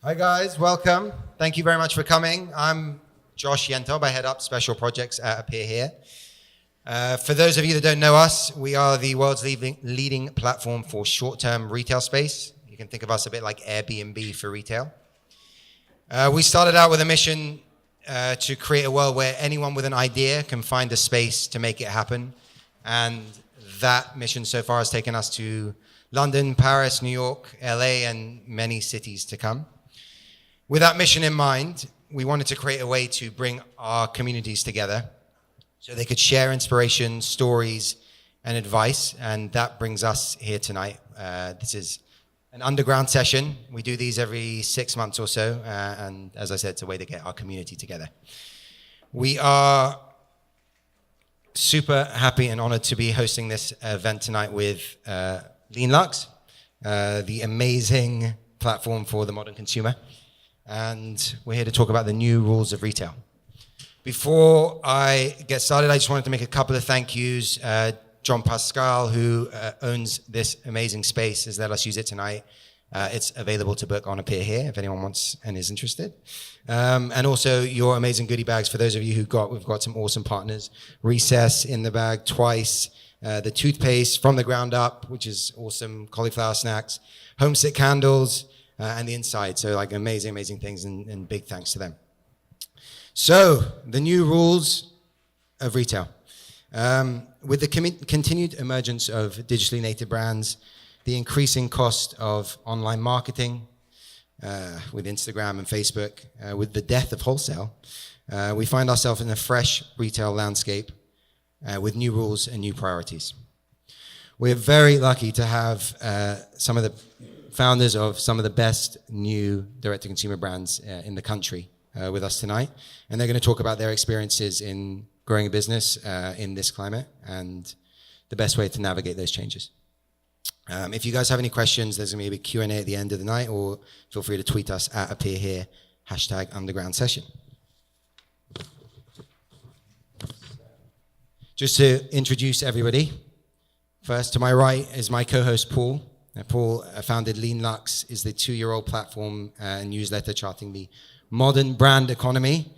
Hi guys, welcome. Thank you very much for coming. I'm Josh Yentob. I head up special projects at Appear Here. For those of you that don't know us, we are the world's leading platform for short-term retail space. You can think of us a bit like Airbnb for retail. We started out with a mission to create a world where anyone with an idea can find a space to make it happen. And that mission so far has taken us to London, Paris, New York, LA, and many cities to come. With that mission in mind, we wanted to create a way to bring our communities together so they could share inspiration, stories, and advice. And that brings us here tonight. This is an underground session. We do these every 6 months or so. And as I said, it's a way to get our community together. We are super happy and honored to be hosting this event tonight with Lean Luxe, the amazing platform for the modern consumer. And we're here to talk about the new rules of retail. Before I get started, I just wanted to make a couple of thank yous. John Pascal, who owns this amazing space, has let us use it tonight. It's available to book on Appear Here if anyone wants and is interested. And also your amazing goodie bags for those of you we've got some awesome partners. Recess in the bag twice. The toothpaste from the ground up, which is awesome. Cauliflower snacks. Homesick candles. And the inside. So like amazing things and big thanks to them. So the new rules of retail. With the continued emergence of digitally native brands, the increasing cost of online marketing with Instagram and Facebook, with the death of wholesale, we find ourselves in a fresh retail landscape with new rules and new priorities. We're very lucky to have some of the founders of some of the best new direct-to-consumer brands in the country with us tonight. And they're going to talk about their experiences in growing a business in this climate and the best way to navigate those changes. If you guys have any questions, there's going to be a Q&A at the end of the night, or feel free to tweet us at Appear Here, #underground session. Just to introduce everybody, first to my right is my co-host Paul. Paul founded Lean Luxe, is the 2-year-old platform and newsletter charting the modern brand economy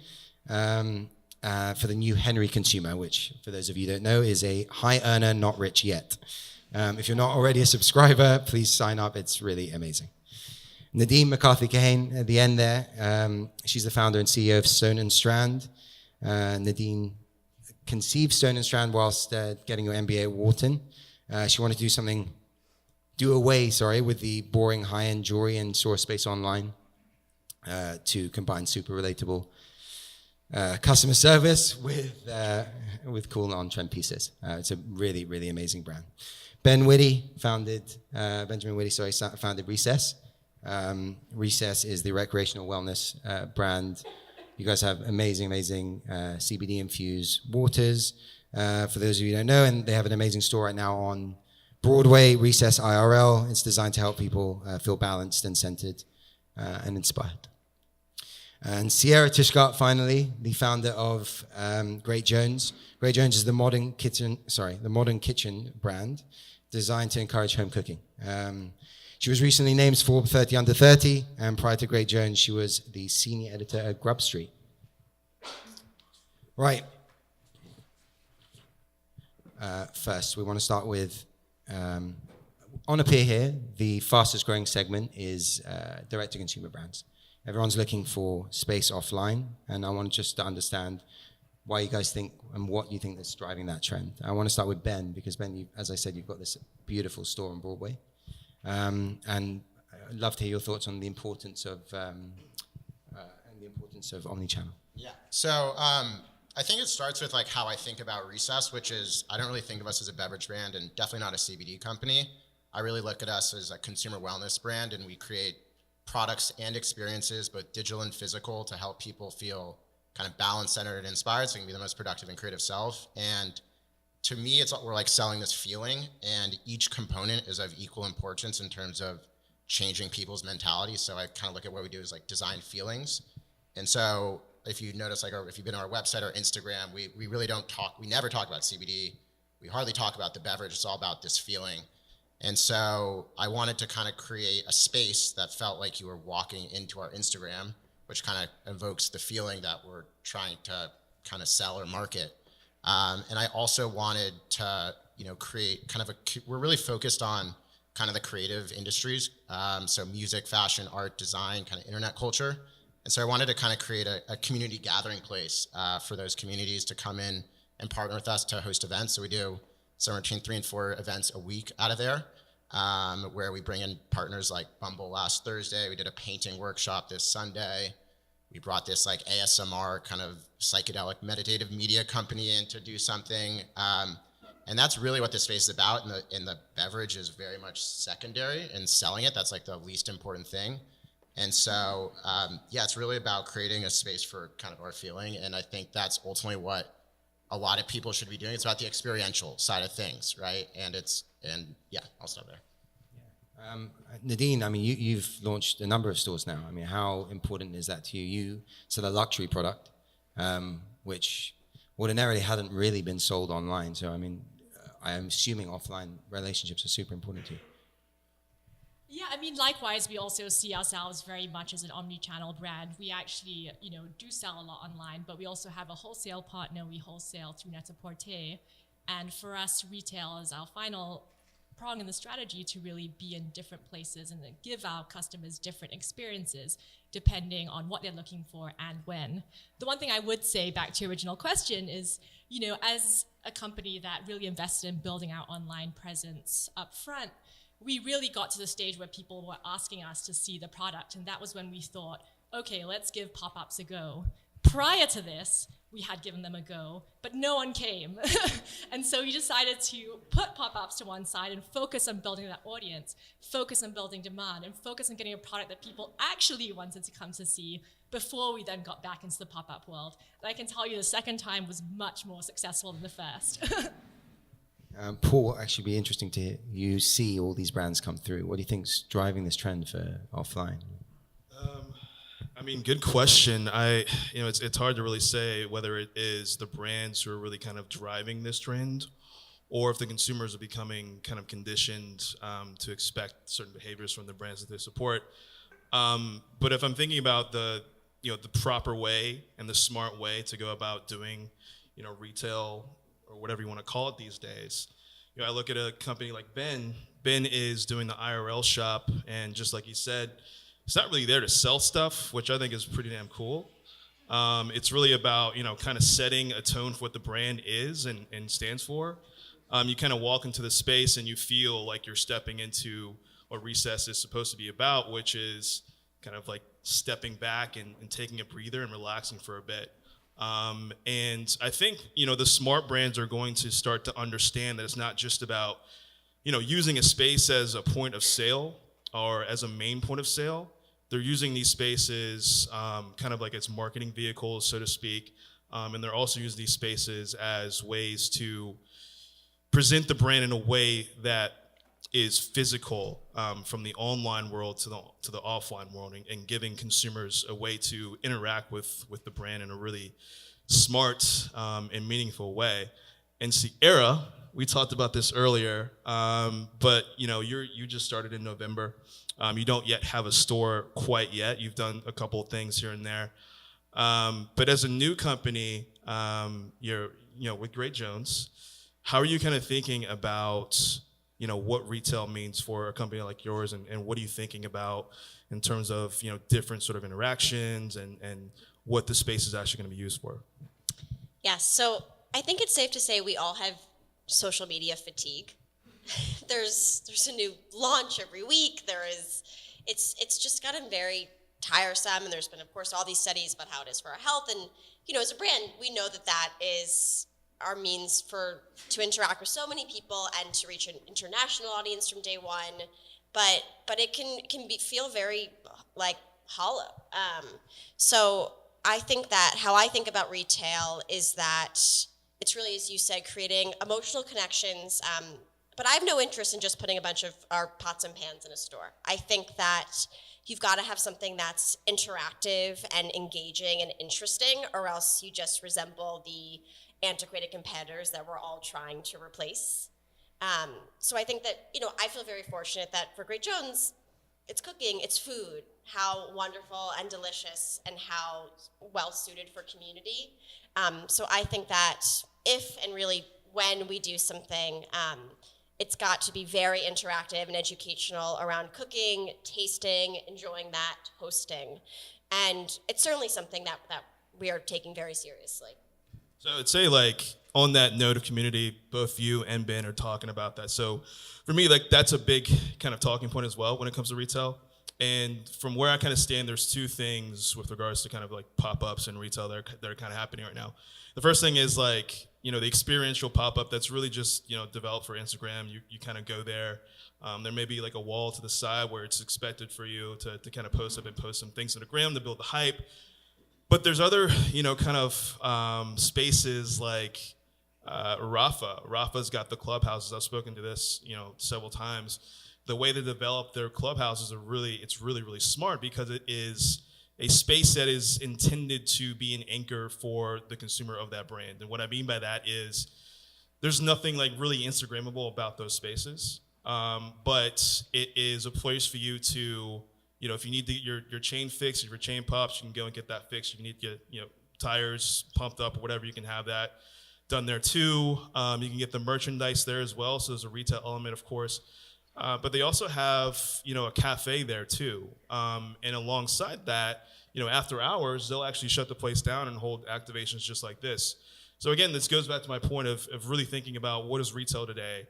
for the new Henry consumer, which, for those of you who don't know, is a high earner, not rich yet. If you're not already a subscriber, please sign up. It's really amazing. Nadine McCarthy Kahane at the end there. She's the founder and CEO of Stone & Strand. Nadine conceived Stone & Strand whilst getting her MBA at Wharton. She wanted to do away with the boring high-end jewelry and saw a space online to combine super relatable customer service with cool on-trend pieces. It's a really amazing brand. Benjamin Witte founded Recess. Recess is the recreational wellness brand. You guys have amazing CBD infused waters. For those of you who don't know, and they have an amazing store right now on Broadway, Recess IRL. It's designed to help people feel balanced and centered and inspired. And Sierra Tishgart, finally, the founder of Great Jones. Great Jones is the modern kitchen brand designed to encourage home cooking. She was recently named Forbes 30 Under 30, and prior to Great Jones, she was the senior editor at Grub Street. Right. First, we want to start with on Appear Here, the fastest growing segment is direct-to-consumer brands. Everyone's looking for space offline, and I want just to understand why you guys think and what you think that's driving that trend. I want to start with Ben, because Ben, as I said, you've got this beautiful store on Broadway, and I'd love to hear your thoughts on the importance of omnichannel. Yeah. So I think it starts with like how I think about Recess, which is I don't really think of us as a beverage brand and definitely not a CBD company. I really look at us as a consumer wellness brand, and we create products and experiences, both digital and physical, to help people feel kind of balanced, centered, and inspired so they can be the most productive and creative self. And to me, we're like selling this feeling, and each component is of equal importance in terms of changing people's mentality. So I kind of look at what we do as like design feelings. And so if you notice, like, or if you've been on our website or Instagram, we really don't talk, we never talk about CBD. We hardly talk about the beverage. It's all about this feeling. And so I wanted to kind of create a space that felt like you were walking into our Instagram, which kind of evokes the feeling that we're trying to kind of sell or market. And I also wanted to, create kind of we're really focused on kind of the creative industries. So music, fashion, art, design, kind of internet culture. And so I wanted to kind of create a community gathering place for those communities to come in and partner with us to host events. So we do somewhere between 3 and 4 events a week out of there, where we bring in partners like Bumble last Thursday. We did a painting workshop this Sunday. We brought this like ASMR kind of psychedelic meditative media company in to do something. And that's really what this space is about. And the beverage is very much secondary, and selling it, that's like the least important thing. And so, it's really about creating a space for kind of our feeling. And I think that's ultimately what a lot of people should be doing. It's about the experiential side of things, right? I'll stop there. Nadine, I mean, you've launched a number of stores now. I mean, how important is that to you? You sell a luxury product, which ordinarily hadn't really been sold online. So, I mean, I'm assuming offline relationships are super important to you. Yeah, I mean, likewise, we also see ourselves very much as an omni-channel brand. We actually, do sell a lot online, but we also have a wholesale partner. We wholesale through Net-a-Porter. And for us, retail is our final prong in the strategy to really be in different places and give our customers different experiences depending on what they're looking for and when. The one thing I would say, back to your original question, is, as a company that really invested in building our online presence up front, we really got to the stage where people were asking us to see the product, and that was when we thought, okay, let's give pop-ups a go. Prior to this, we had given them a go, but no one came. And so we decided to put pop-ups to one side and focus on building that audience, focus on building demand, and focus on getting a product that people actually wanted to come to see before we then got back into the pop-up world. And I can tell you the second time was much more successful than the first. Paul, actually be interesting to hear you see all these brands come through. What do you think's driving this trend for offline? I mean, good question. It's hard to really say whether it is the brands who are really kind of driving this trend, or if the consumers are becoming kind of conditioned to expect certain behaviors from the brands that they support. But if I'm thinking about the proper way and the smart way to go about doing, retail or whatever you want to call it these days, I look at a company like Ben. Ben is doing the IRL shop, and just like he said, it's not really there to sell stuff, which I think is pretty damn cool. It's really about, kind of setting a tone for what the brand is and stands for. You kind of walk into the space and you feel like you're stepping into what Recess is supposed to be about, which is kind of like stepping back and taking a breather and relaxing for a bit. And I think, the smart brands are going to start to understand that it's not just about, using a space as a point of sale or as a main point of sale. They're using these spaces kind of like as marketing vehicles, so to speak. And they're also using these spaces as ways to present the brand in a way that is physical, from the online world to the offline world, and giving consumers a way to interact with the brand in a really smart and meaningful way. And Sierra, we talked about this earlier, but you just started in November. You don't yet have a store quite yet. You've done a couple of things here and there. But as a new company, you're with Great Jones, how are you kind of thinking about what retail means for a company like yours, and what are you thinking about in terms of different sort of interactions and what the space is actually going to be used for? Yes, so I think it's safe to say we all have social media fatigue. There's a new launch every week. It's just gotten very tiresome, and there's been, of course, all these studies about how it is for our health. And as a brand, we know that is our means to interact with so many people and to reach an international audience from day one. But it can feel very like hollow. So I think that how I think about retail is that it's really, as you said, creating emotional connections. But I have no interest in just putting a bunch of our pots and pans in a store. I think that you've got to have something that's interactive and engaging and interesting, or else you just resemble the antiquated competitors that we're all trying to replace. So I think that, I feel very fortunate that for Great Jones, it's cooking, it's food, how wonderful and delicious and how well suited for community. So I think that if and really when we do something, it's got to be very interactive and educational around cooking, tasting, enjoying that, hosting. And it's certainly something that we are taking very seriously. So I'd say, like, on that note of community, both you and Ben are talking about that. So for me, like, that's a big kind of talking point as well when it comes to retail. And from where I kind of stand, there's two things with regards to kind of like pop-ups and retail that are kind of happening right now. The first thing is, like, the experiential pop-up that's really just, developed for Instagram. You kind of go there. There may be like a wall to the side where it's expected for you to kind of post up and post some things on the gram to build the hype. But there's other, kind of spaces like Rafa. Rafa's got the clubhouses. I've spoken to this, several times. The way they develop their clubhouses it's really, really smart, because it is a space that is intended to be an anchor for the consumer of that brand. And what I mean by that is there's nothing like really Instagrammable about those spaces, but it is a place for you to, if you need your chain fixed, if your chain pops, you can go and get that fixed. If you need to get, tires pumped up or whatever, you can have that done there too. You can get the merchandise there as well. So there's a retail element, of course. But they also have, a cafe there too. And alongside that, after hours, they'll actually shut the place down and hold activations just like this. So again, this goes back to my point of really thinking about what is retail today.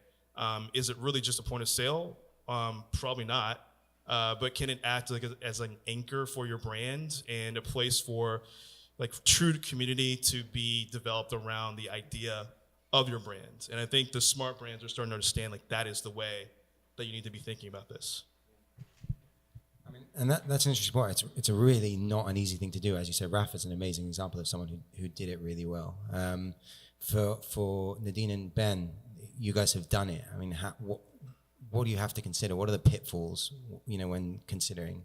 Is it really just a point of sale? Probably not. But can it act like as an anchor for your brand and a place for like true community to be developed around the idea of your brand? And I think the smart brands are starting to understand like that is the way that you need to be thinking about this. I mean, and that's an interesting point. It's a really not an easy thing to do. As you said, Rafa's an amazing example of someone who did it really well. For Nadine and Ben, you guys have done it. I mean, what do you have to consider? What are the pitfalls, when considering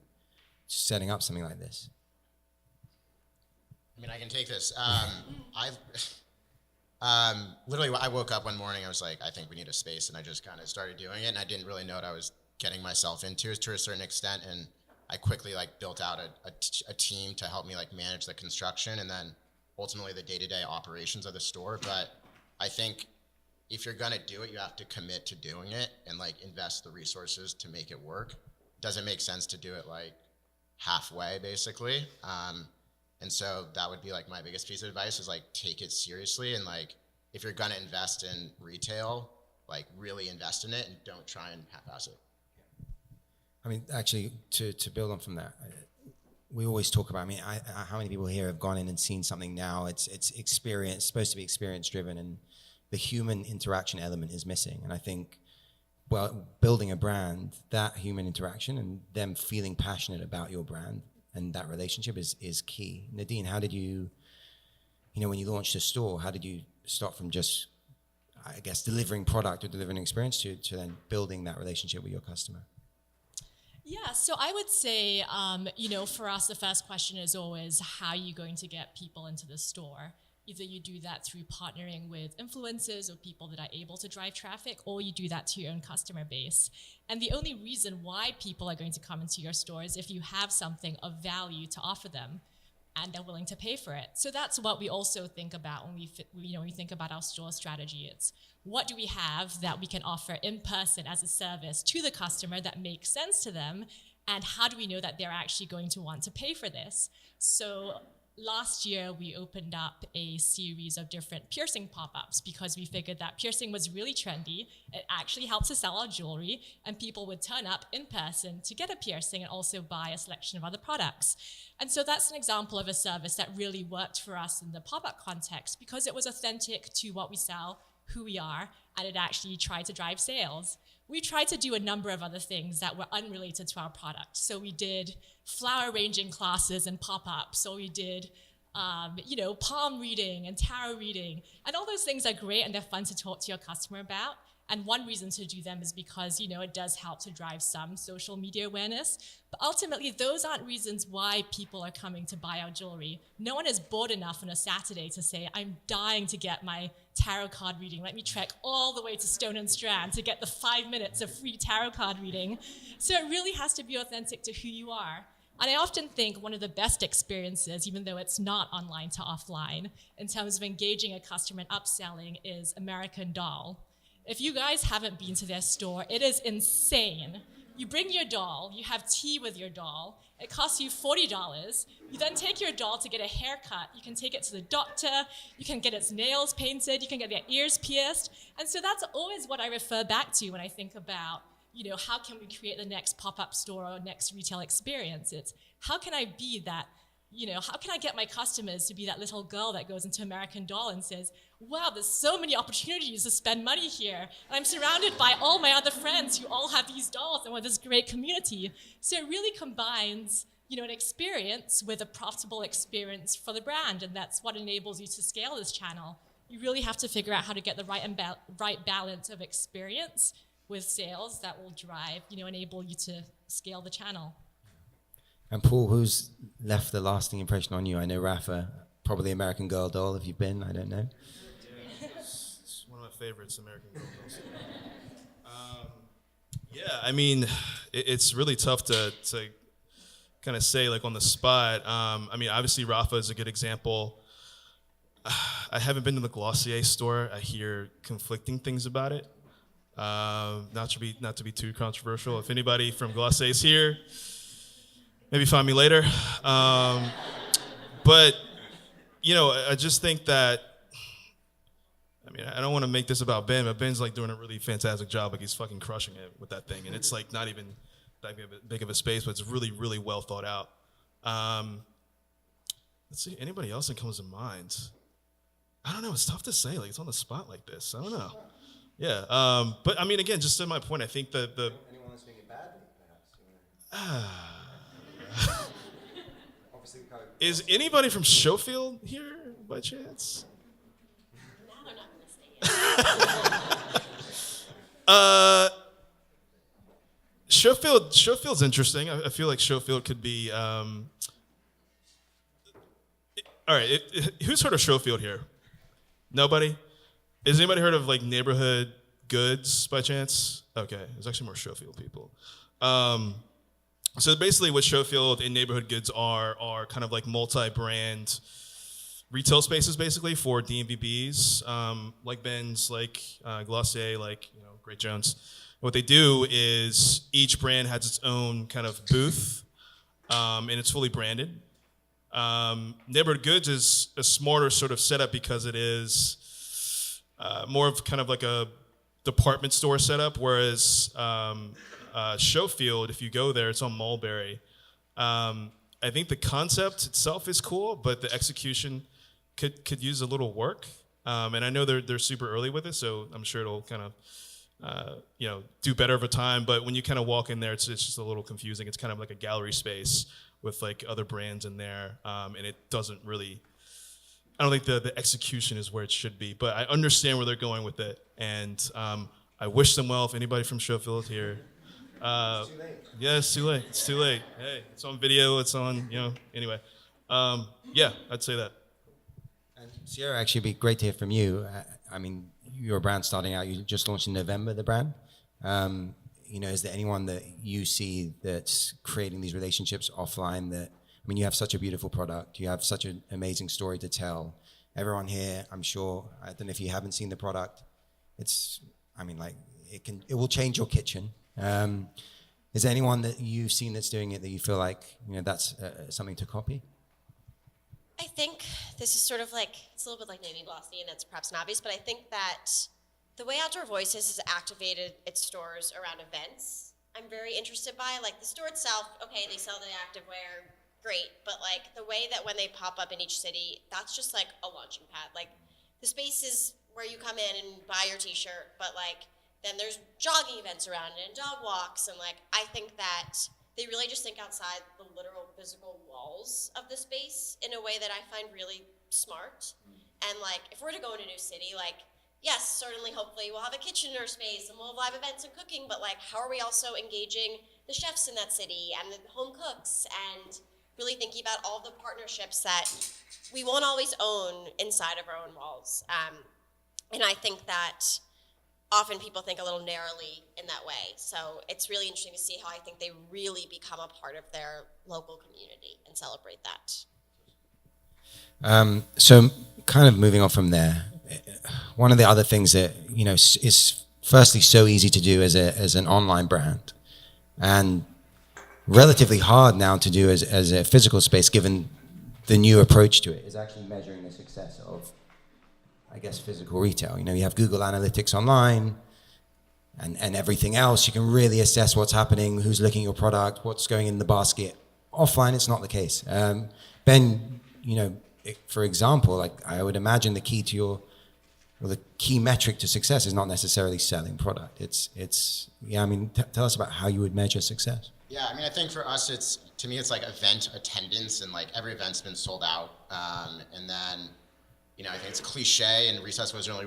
setting up something like this? I mean, I can take this. Literally, I woke up one morning, I was like, I think we need a space, and I just kind of started doing it, and I didn't really know what I was getting myself into to a certain extent, and I quickly built out a team to help me manage the construction and then ultimately the day-to-day operations of the store. But I think if you're gonna do it, you have to commit to doing it and invest the resources to make it work. Doesn't make sense to do it halfway, basically. And so that would be my biggest piece of advice is take it seriously, and if you're gonna invest in retail, really invest in it and don't try and half-ass it. I mean, actually, to build on from that, we always talk about. I mean, how many people here have gone in and seen something now? It's experience, supposed to be experience driven, and the human interaction element is missing. And I think, building a brand, that human interaction and them feeling passionate about your brand and that relationship is key. Nadine, how did you, when you launched a store, how did you start from just, I guess, delivering product or delivering experience to then building that relationship with your customer? Yeah, so I would say, for us, the first question is always, how are you going to get people into the store? Either you do that through partnering with influencers or people that are able to drive traffic, or you do that to your own customer base. And the only reason why people are going to come into your store is if you have something of value to offer them and they're willing to pay for it. So that's what we also think about when we think about our store strategy. It's what do we have that we can offer in person as a service to the customer that makes sense to them, and how do we know that they're actually going to want to pay for this? So last year, we opened up a series of different piercing pop-ups because we figured that piercing was really trendy. It actually helped to sell our jewelry, and people would turn up in person to get a piercing and also buy a selection of other products. And so that's an example of a service that really worked for us in the pop-up context because it was authentic to what we sell, who we are, and it actually tried to drive sales. We tried to do a number of other things that were unrelated to our product. So we did flower arranging classes and pop-ups. So we did, palm reading and tarot reading. And all those things are great and they're fun to talk to your customer about. And one reason to do them is because, it does help to drive some social media awareness. But ultimately, those aren't reasons why people are coming to buy our jewelry. No one is bored enough on a Saturday to say, I'm dying to get my tarot card reading. Let me trek all the way to Stone and Strand to get the 5 minutes of free tarot card reading. So it really has to be authentic to who you are. And I often think one of the best experiences, even though it's not online to offline, in terms of engaging a customer and upselling, is American Doll. If you guys haven't been to their store, it is insane. You bring your doll, you have tea with your doll, it costs you $40. You then take your doll to get a haircut. You can take it to the doctor, you can get its nails painted, you can get their ears pierced. And so that's always what I refer back to when I think about, how can we create the next pop-up store or next retail experience? It's how can I be that, how can I get my customers to be that little girl that goes into American Doll and says, wow, there's so many opportunities to spend money here. And I'm surrounded by all my other friends who all have these dolls and we're this great community. So it really combines, an experience with a profitable experience for the brand. And that's what enables you to scale this channel. You really have to figure out how to get the right balance of experience with sales that will drive, enable you to scale the channel. And Paul, who's left the lasting impression on you? I know Rafa, probably American Girl doll if you've been, I don't know. Yeah, it's one of my favorites, American Girl dolls. I mean, it's really tough to kind of say like on the spot. Obviously Rafa is a good example. I haven't been to the Glossier store. I hear conflicting things about it. Not to be too controversial. If anybody from Glossier is here, maybe find me later. But I just think that, I don't want to make this about Ben, but Ben's like doing a really fantastic job. Like he's fucking crushing it with that thing. And it's like not even that big of a space, but it's really, really well thought out. Let's see, anybody else that comes to mind? I don't know, it's tough to say. Like it's on the spot like this. I don't know. Yeah, but again, just to my point, I think that the... Anyone that's doing it badly, perhaps? Obviously, is anybody from Schofield here by chance? Now they're not listening. Schofield's interesting. I feel like Schofield could be... all right, who's heard of Schofield here? Nobody? Has anybody heard of like Neighborhood Goods by chance? Okay, there's actually more Schofield people. So basically what Schofield and Neighborhood Goods are kind of like multi-brand retail spaces basically for DMVBs, like Ben's, like Glossier, like Great Jones. What they do is each brand has its own kind of booth, and it's fully branded. Neighborhood Goods is a smarter sort of setup because it is more of kind of like a department store setup, whereas Schofield, if you go there, it's on Mulberry. I think the concept itself is cool, but the execution could use a little work. And I know they're super early with it, so I'm sure it'll kind of do better over time. But when you kind of walk in there, it's just a little confusing. It's kind of like a gallery space with like other brands in there, and it doesn't really. I don't think the execution is where it should be, but I understand where they're going with it, and I wish them well. If anybody from Schofield here, it's too late. Yeah, it's too late. It's too late. Hey, it's on video. It's on. Anyway, I'd say that. And Sierra, actually, it'd be great to hear from you. You're a brand starting out. You just launched in November, the brand. Is there anyone that you see that's creating these relationships offline that? You have such a beautiful product. You have such an amazing story to tell. Everyone here, I'm sure, I don't know if you haven't seen the product. It will change your kitchen. Is there anyone that you've seen that's doing it that you feel like, that's something to copy? I think this is sort of like, it's a little bit like naming Glossy, and that's perhaps not obvious, but I think that the way Outdoor Voices has activated its stores around events, I'm very interested by. Like the store itself, okay, they sell the activewear, great, but like the way that when they pop up in each city, that's just like a launching pad. Like the space is where you come in and buy your t-shirt, but like then there's jogging events around it and dog walks, and like I think that they really just think outside the literal physical walls of the space in a way that I find really smart. And like if we're to go in a new city, like yes, certainly, hopefully, we'll have a kitchen or space and we'll have live events and cooking, but like, how are we also engaging the chefs in that city and the home cooks and really thinking about all the partnerships that we won't always own inside of our own walls. And I think that often people think a little narrowly in that way. So it's really interesting to see how I think they really become a part of their local community and celebrate that. So kind of moving on from there, one of the other things that, you know, is firstly so easy to do as an online brand and relatively hard now to do as a physical space, given the new approach to it, is actually measuring the success of, I guess, physical retail. You know, you have Google Analytics online and everything else. You can really assess what's happening, who's looking at your product, what's going in the basket. Offline, it's not the case. Ben, you know, for example, like I would imagine the key to the key metric to success is not necessarily selling product. It's yeah, I mean, tell us about how you would measure success. Yeah, I mean, I think for us, to me, it's like event attendance, and like every event's been sold out. And then, you know, I think it's cliche, and Recess was really,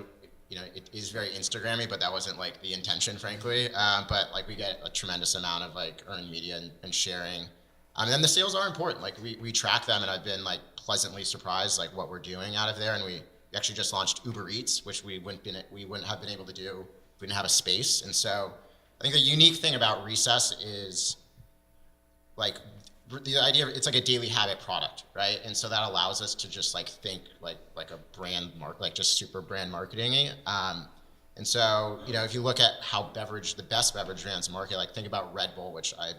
you know, it is very Instagrammy, but that wasn't like the intention, frankly. But like we get a tremendous amount of like earned media and sharing. And then the sales are important. Like we track them, and I've been like pleasantly surprised like what we're doing out of there. And we actually just launched Uber Eats, which we wouldn't have been able to do if we didn't have a space. And so I think the unique thing about Recess is like the idea of it's like a daily habit product, right? And so that allows us to just like think like a brand like just super brand marketing. And so, you know, if you look at how the best beverage brands market, like think about Red Bull, which I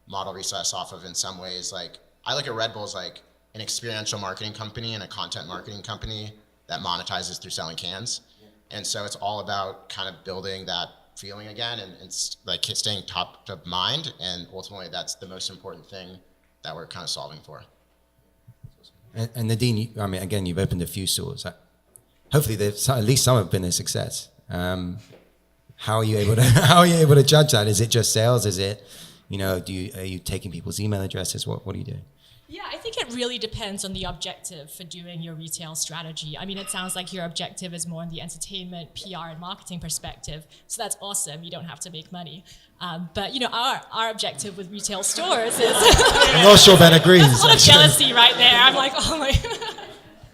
model Recess off of in some ways. Like I look at Red Bull as like an experiential marketing company and a content marketing company that monetizes through selling cans. And so it's all about kind of building that feeling again and like staying top of mind. And ultimately that's the most important thing that we're kind of solving for. And Nadine, I mean, again, you've opened a few stores. Hopefully at least some have been a success. How are you able to judge that? Is it just sales? Is it, you know, are you taking people's email addresses? What are you doing? Yeah, I think it really depends on the objective for doing your retail strategy. I mean, it sounds like your objective is more in the entertainment, PR, and marketing perspective. So that's awesome. You don't have to make money. But, you know, our objective with retail stores is... I'm not sure Ben agrees. There's a lot of jealousy right there. I'm like, oh my...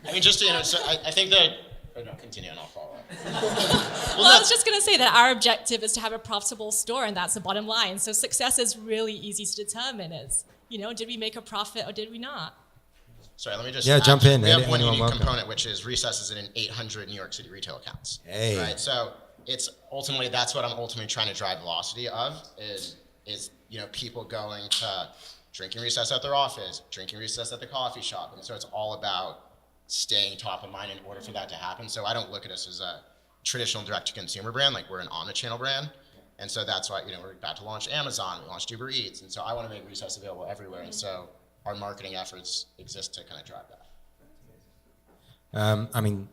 I mean, just, you know, so I think that... Oh, no, continue and I'll follow up. Well, I was just going to say that our objective is to have a profitable store, and that's the bottom line. So success is really easy to determine. Is, you know, did we make a profit or did we not? Sorry, let me just jump in. We have one unique welcome. component, which is Recess is in 800 New York City retail accounts. Hey. Right, so it's ultimately, that's what I'm ultimately trying to drive velocity of is you know, people going to drinking Recess at their office, drinking Recess at the coffee shop. And so it's all about staying top of mind in order for that to happen. So I don't look at us as a traditional direct-to-consumer brand, like we're an omnichannel brand. And so that's why, you know, we're about to launch Amazon, we launched Uber Eats, and so I want to make Recess available everywhere. And so our marketing efforts exist to kind of drive that. I mean,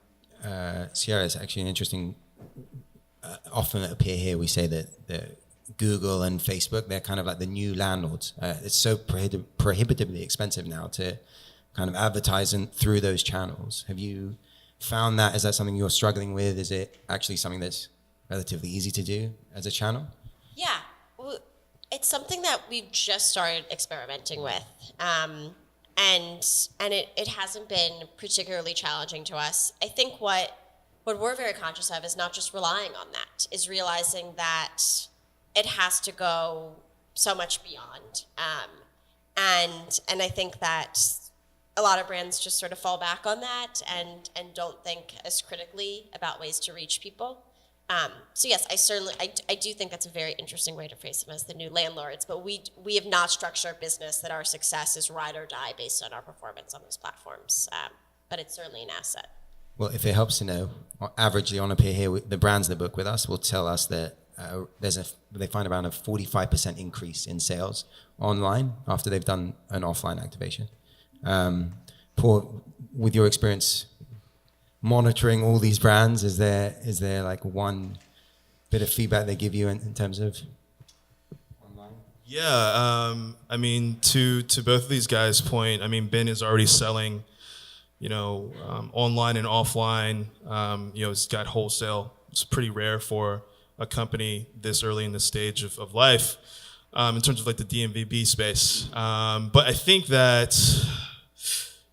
Sierra is actually an interesting, often at Appear Here we say that Google and Facebook, they're kind of like the new landlords. It's so prohibitively expensive now to kind of advertise through those channels. Have you found that? Is that something you're struggling with? Is it actually something that's relatively easy to do as a channel? Yeah, well, it's something that we've just started experimenting with. And it hasn't been particularly challenging to us. I think what we're very conscious of is not just relying on that, is realizing that it has to go so much beyond. And I think that a lot of brands just sort of fall back on that and don't think as critically about ways to reach people. So yes, I do think that's a very interesting way to phrase them as the new landlords, but we have not structured our business that our success is ride or die based on our performance on those platforms. But it's certainly an asset. Well, if it helps to know, averagely on Appear Here, the brands that book with us will tell us that they find around a 45% increase in sales online after they've done an offline activation. Paul, with your experience monitoring all these brands, is there like one bit of feedback they give you in terms of online? Yeah, I mean, to both of these guys' point, I mean, Ben is already selling, you know, online and offline. You know, it's got wholesale it's pretty rare for a company this early in the stage of life in terms of like the DMVB space. But I think that,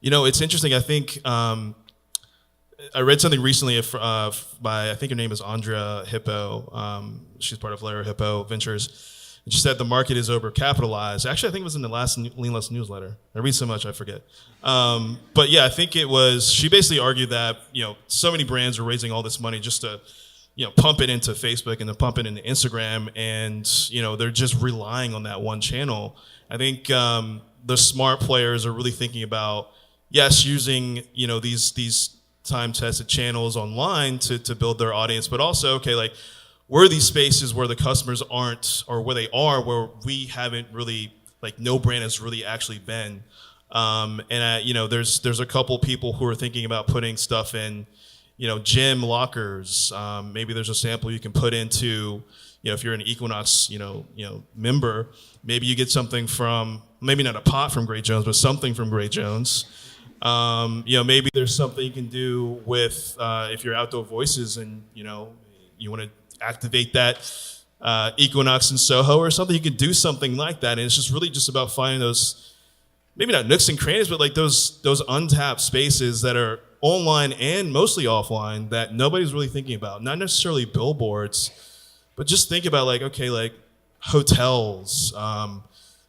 it's interesting. I think I read something recently by, I think her name is Andrea Hippo. She's part of Layer Hippo Ventures. And she said the market is overcapitalized. Actually, I think it was in the last Lean Luxe newsletter. I read so much, I forget. But yeah, I think it was, she basically argued that, so many brands are raising all this money just to, pump it into Facebook and to pump it into Instagram. And, they're just relying on that one channel. I think the smart players are really thinking about, yes, using, these time-tested channels online to build their audience, but also, okay, like, where are these spaces where the customers aren't, or where they are, where we haven't really, like, no brand has really actually been. There's a couple people who are thinking about putting stuff in, gym lockers. Maybe there's a sample you can put into, if you're an Equinox, member, maybe you get something from, maybe not a pot from Great Jones, but something from Great Jones. Maybe there's something you can do with, if you're Outdoor Voices and, you want to activate that Equinox in Soho or something, you can do something like that. And it's just really just about finding those, maybe not nooks and crannies, but like those untapped spaces that are online and mostly offline that nobody's really thinking about. Not necessarily billboards, but just think about like, okay, like hotels,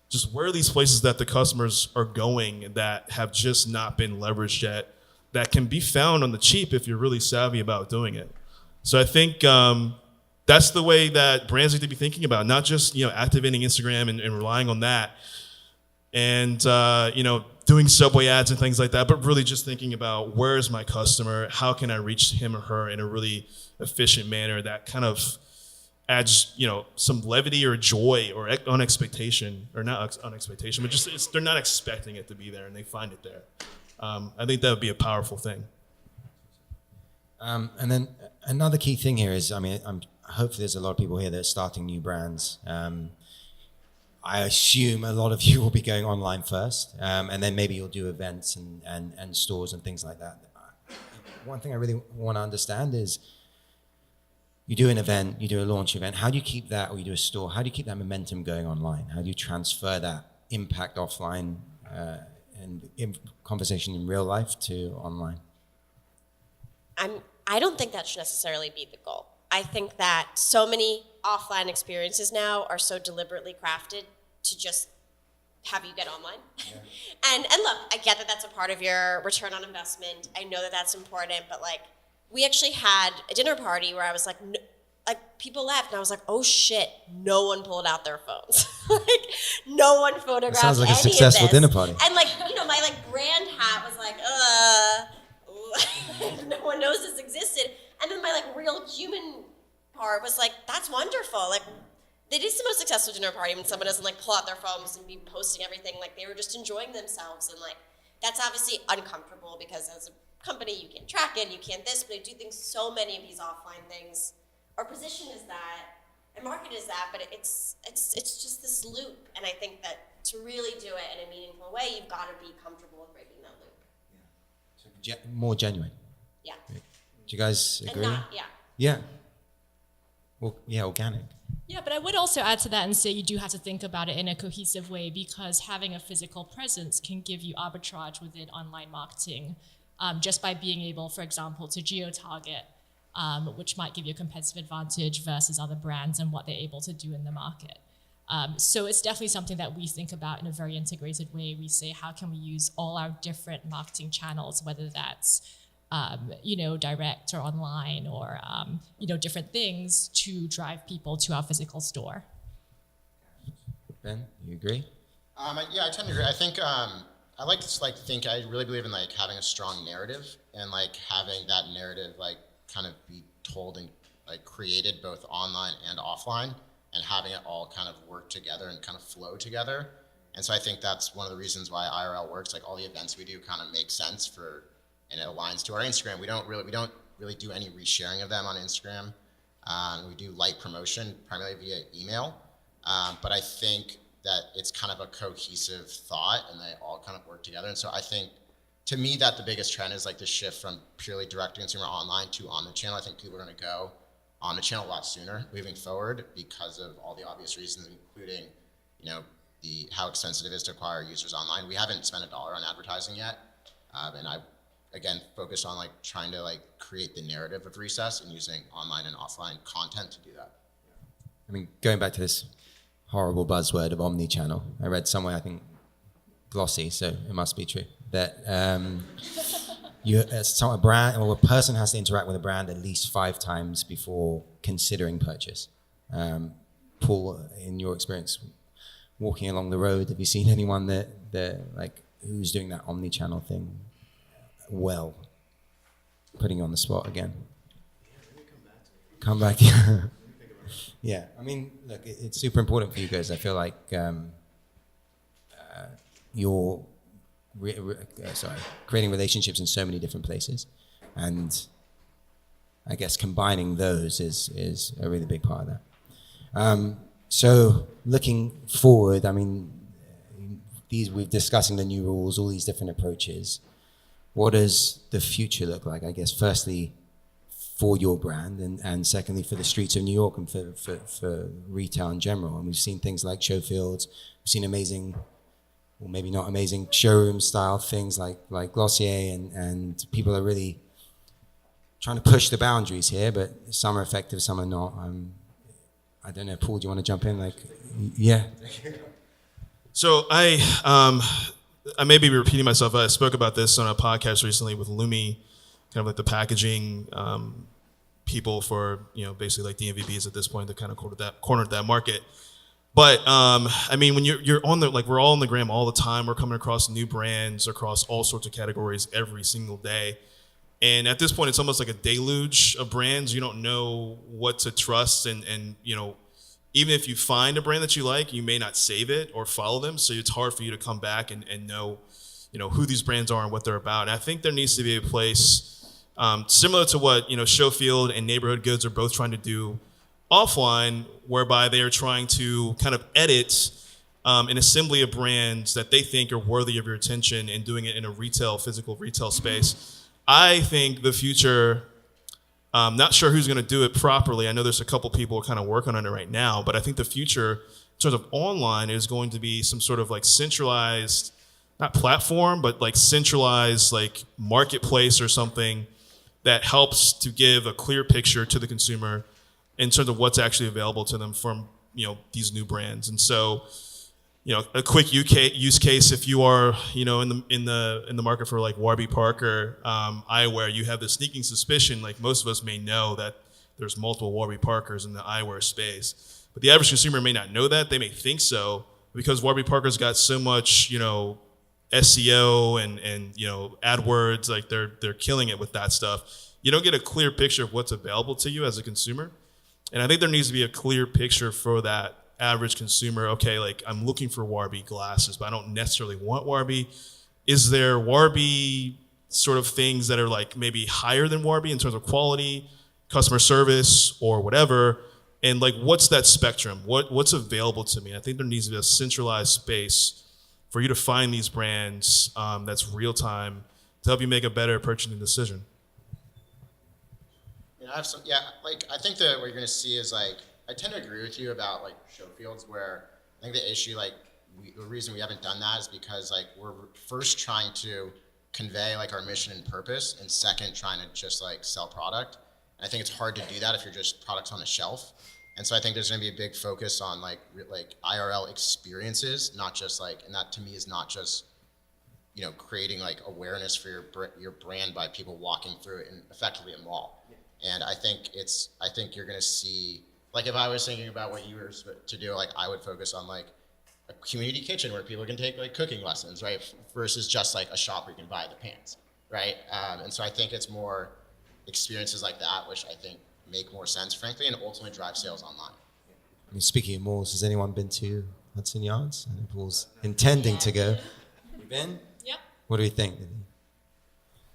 just where are these places that the customers are going that have just not been leveraged yet, that can be found on the cheap if you're really savvy about doing it. So I think that's the way that brands need to be thinking about, not just activating Instagram and relying on that, and doing subway ads and things like that, but really just thinking about where is my customer, how can I reach him or her in a really efficient manner that kind of adds some levity or joy or unexpectation, or not unexpectation, but just they're not expecting it to be there and they find it there. I think that would be a powerful thing. And then another key thing here is, hopefully there's a lot of people here that are starting new brands. I assume a lot of you will be going online first, and then maybe you'll do events and stores and things like that. One thing I really want to understand is, you do an event, you do a launch event, how do you keep that, or you do a store, how do you keep that momentum going online? How do you transfer that impact offline and conversation in real life to online? I don't think that should necessarily be the goal. I think that so many offline experiences now are so deliberately crafted to just have you get online. Yeah. And look, I get that that's a part of your return on investment. I know that that's important, but like, we actually had a dinner party where I was like, people left, and I was like, oh shit, no one pulled out their phones. Like, no one photographed. That sounds like a any successful of this. dinner party. And like, my like brand hat was like, no one knows this existed. And then my like real human part was like, that's wonderful. Like, it is the most successful dinner party when someone doesn't like pull out their phones and be posting everything. Like, they were just enjoying themselves, and like, that's obviously uncomfortable because as a company, you can't track it, you can't this, but I do think so many of these offline things are positioned as that and market as that, but it's just this loop. And I think that to really do it in a meaningful way, you've got to be comfortable with breaking that loop. Yeah. So more genuine. Yeah. Do you guys agree? Yeah. Well, yeah, organic. Yeah, but I would also add to that and say you do have to think about it in a cohesive way, because having a physical presence can give you arbitrage within online marketing, just by being able, for example, to geo-target, which might give you a competitive advantage versus other brands and what they're able to do in the market. So it's definitely something that we think about in a very integrated way. We say, how can we use all our different marketing channels, whether that's direct or online or, different things to drive people to our physical store. Ben, you agree? Yeah, I tend to agree. I think I like to think I really believe in like having a strong narrative and like having that narrative like kind of be told and like created both online and offline, and having it all kind of work together and kind of flow together. And so I think that's one of the reasons why IRL works. Like all the events we do kind of make sense for, and it aligns to our Instagram. We don't really do any resharing of them on Instagram. We do light promotion primarily via email, but I think that it's kind of a cohesive thought and they all kind of work together. And so I think, to me, that the biggest trend is like the shift from purely direct to consumer online to on the channel. I think people are going to go on the channel a lot sooner moving forward because of all the obvious reasons, including, how expensive it is to acquire users online. We haven't spent $1 on advertising yet, and I, again, focused on trying to create the narrative of Recess and using online and offline content to do that. I mean, going back to this horrible buzzword of omni-channel, I read somewhere, I think, glossy, so it must be true, that a brand or a person has to interact with a brand at least 5 times before considering purchase. Paul, in your experience, walking along the road, have you seen anyone that who's doing that omni-channel thing well? Putting you on the spot again. Come back. Yeah, I mean, look, it's super important for you guys. I feel like you're creating relationships in so many different places, and I guess combining those is a really big part of that. So looking forward, I mean, we're discussing the new rules, all these different approaches. What does the future look like? I guess firstly for your brand, and secondly for the streets of New York and for retail in general. And we've seen things like show fields, we've seen amazing, or maybe not amazing, showroom style things like Glossier, and people are really trying to push the boundaries here, but some are effective, some are not. I don't know, Paul, do you want to jump in? Yeah. So I may be repeating myself. I spoke about this on a podcast recently with Lumi, kind of like the packaging people for, basically like DMVBs at this point that kind of cornered that market. But I mean, when you're on we're all on the gram all the time. We're coming across new brands across all sorts of categories every single day. And at this point, it's almost like a deluge of brands. You don't know what to trust. And even if you find a brand that you like, you may not save it or follow them. So it's hard for you to come back and know, who these brands are and what they're about. And I think there needs to be a place similar to what, Showfield and Neighborhood Goods are both trying to do offline, whereby they are trying to kind of edit an assembly of brands that they think are worthy of your attention and doing it in a physical retail space. I think the future, not sure who's going to do it properly. I know there's a couple people kind of working on it right now, but I think the future in terms of online is going to be some sort of centralized, not platform, but centralized marketplace or something that helps to give a clear picture to the consumer in terms of what's actually available to them from these new brands. And so a quick use case, if you are in the market for Warby Parker eyewear, you have the sneaking suspicion, most of us may know, that there's multiple Warby Parkers in the eyewear space, but the average consumer may not know that. They may think so because Warby Parker's got so much SEO and AdWords, they're killing it with that stuff. You don't get a clear picture of what's available to you as a consumer. And I think there needs to be a clear picture for that average consumer. Okay, I'm looking for Warby glasses, but I don't necessarily want Warby. Is there Warby sort of things that are maybe higher than Warby in terms of quality, customer service, or whatever? And what's that spectrum? What's available to me? I think there needs to be a centralized space for you to find these brands that's real time to help you make a better purchasing decision. I think that what you're going to see is I tend to agree with you about show fields, where I think the issue, the reason we haven't done that is because we're first trying to convey our mission and purpose, and second trying to just sell product. And I think it's hard to do that if you're just products on a shelf. And so I think there's going to be a big focus on IRL experiences, not just and that to me is not just creating awareness for your brand by people walking through it in effectively a mall. And I think you're going to see, if I was thinking about what you were to do, I would focus on a community kitchen where people can take cooking lessons, right? Versus just a shop where you can buy the pans, right? And so I think it's more experiences like that, which I think make more sense, frankly, and ultimately drive sales online. I mean, speaking of malls, has anyone been to Hudson Yards? I know Paul's intending to go. You been? Yep. What do you think?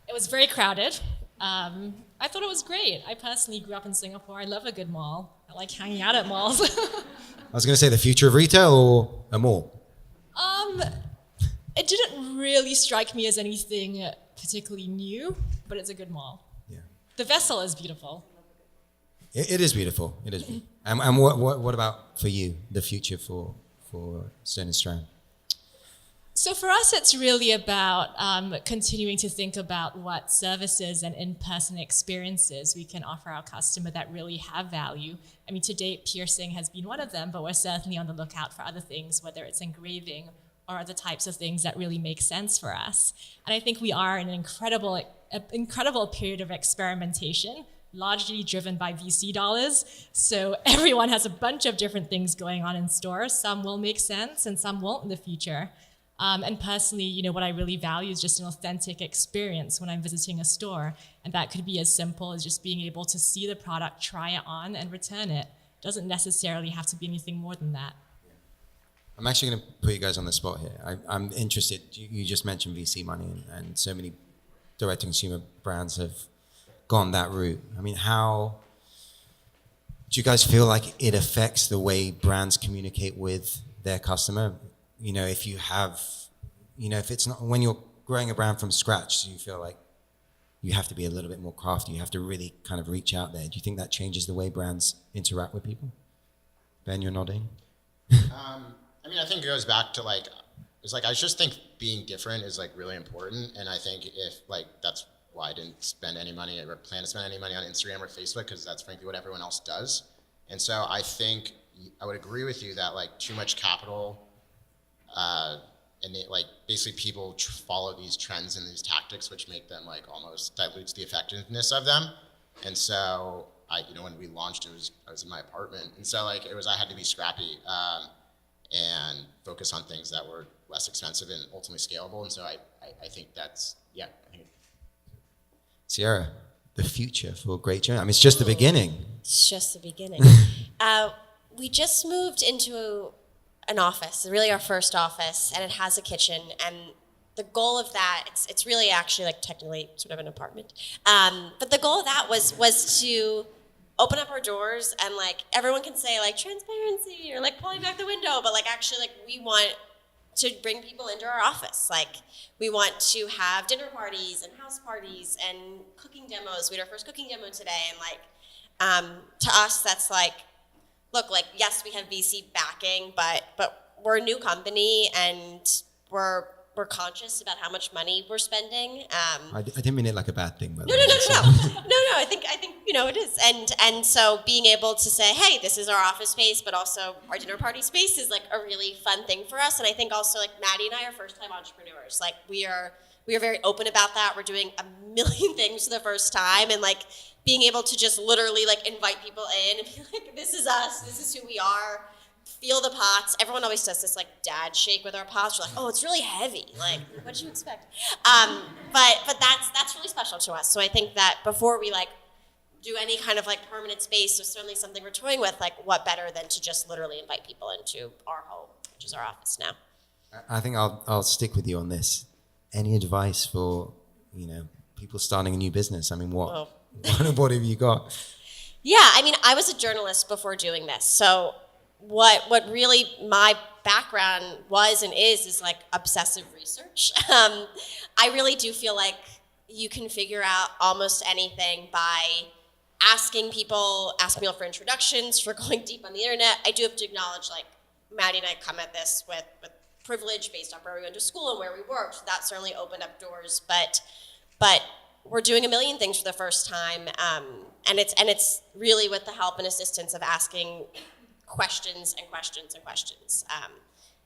It was very crowded. I thought it was great. I personally grew up in Singapore. I love a good mall. I like hanging out at malls. I was going to say the future of retail or a mall? It didn't really strike me as anything particularly new, but it's a good mall. Yeah. The vessel is beautiful. It is beautiful. It is beautiful. And what about for you, the future for Stone and Strand? So for us, it's really about continuing to think about what services and in-person experiences we can offer our customer that really have value. I mean, to date, piercing has been one of them, but we're certainly on the lookout for other things, whether it's engraving or other types of things that really make sense for us. And I think we are in an incredible period of experimentation, largely driven by VC dollars. So everyone has a bunch of different things going on in stores. Some will make sense and some won't in the future. And personally, what I really value is just an authentic experience when I'm visiting a store. And that could be as simple as just being able to see the product, try it on, and return it. It doesn't necessarily have to be anything more than that. I'm actually going to put you guys on the spot here. I'm interested. You just mentioned VC money, and so many direct-to-consumer brands have gone that route. I mean, how do you guys feel like it affects the way brands communicate with their customer? If you have, if it's not, when you're growing a brand from scratch, do you feel like you have to be a little bit more crafty? You have to really kind of reach out there. Do you think that changes the way brands interact with people? Ben, you're nodding. I think it goes back to I just think being different is really important. And I think if that's why I didn't spend any money or plan to spend any money on Instagram or Facebook, because that's frankly what everyone else does. And so I think I would agree with you that too much capital, and basically people follow these trends and these tactics, which make them almost dilutes the effectiveness of them. And so when we launched, I was in my apartment, and so I had to be scrappy and focus on things that were less expensive and ultimately scalable. And so I think that's Sierra, the future for Great Journey. I mean, it's just the beginning. It's just the beginning. We just moved into an office, really our first office, and it has a kitchen. And the goal of that, it's really actually technically sort of an apartment. But the goal of that was to open up our doors and everyone can say transparency or pulling back the window, but actually we want to bring people into our office. We want to have dinner parties and house parties and cooking demos. We had our first cooking demo today, and to us that's look, yes, we have VC backing, but we're a new company and we're conscious about how much money we're spending. I didn't mean it like a bad thing. No. I think it is, and so being able to say, hey, this is our office space, but also our dinner party space is a really fun thing for us. And I think also Maddie and I are first-time entrepreneurs. We are very open about that. We're doing a million things for the first time, and being able to just literally invite people in and be this is us, this is who we are. Feel the pots. Everyone always does this dad shake with our pots. We're oh, it's really heavy. What did you expect? But that's really special to us. So I think that before we do any kind of permanent space, or certainly something we're toying with, what better than to just literally invite people into our home, which is our office now. I think I'll stick with you on this. Any advice for people starting a new business? I mean, what have you got? Yeah, I was a journalist before doing this, so. What really my background was and is obsessive research. I really do feel you can figure out almost anything by asking people for introductions, for going deep on the internet. I do have to acknowledge Maddie and I come at this with privilege based on where we went to school and where we worked. So that certainly opened up doors, but we're doing a million things for the first time, and it's really with the help and assistance of asking questions and questions and questions.